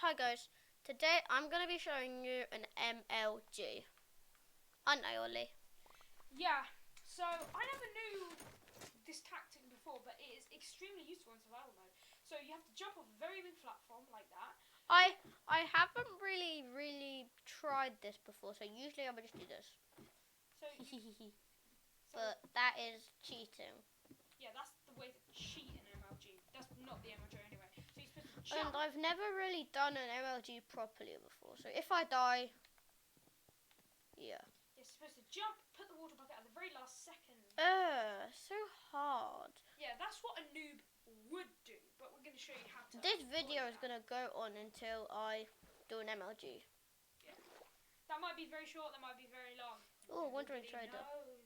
Hi guys, today I'm going to be showing you an MLG. Aren't I, Ollie? Yeah, so I never knew this tactic before, but it is extremely useful in survival mode. So you have to jump off a very big platform like that. I haven't really tried this before, so usually I would just do this. So, But that is cheating. Yeah, that's the way to cheat in MLG. That's not the MLG anyway. So you're supposed to jump. And I've never really done an MLG properly before, so if I die, yeah. You're supposed to jump, put the water bucket at the very last second. So hard. Yeah, that's what a noob would do, but we're going to show you how to. This video is going to go on until I do an MLG. Yeah. That might be very short, that might be very long. Oh, Wandering Trader. Knows.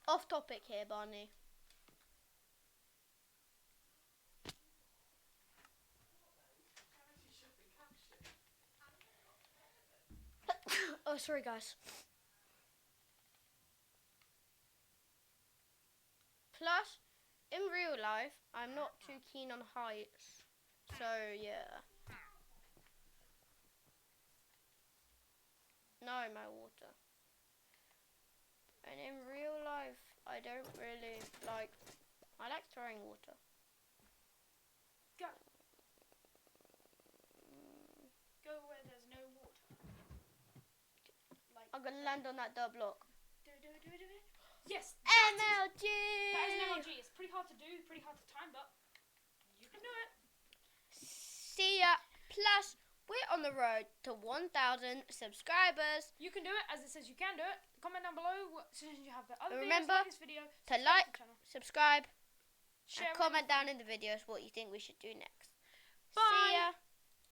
Off topic here, Barney. Oh, sorry guys. Plus, in real life, I'm not too keen on heights. So, yeah. No, my water. And in real life, I don't really like... I like throwing water. Go. Go where there's no water. Like I'm going to land on that dirt block. Yes! MLG! That is an MLG. It's pretty hard to do, pretty hard to time, but you can do it. See ya. Plus, we're on the road to 1,000 subscribers. You can do it, as it says you can do it. Comment down below as soon as you have the other Remember videos, like this video, to like, the channel. subscribe, Share and comment down in the videos what you think we should do next.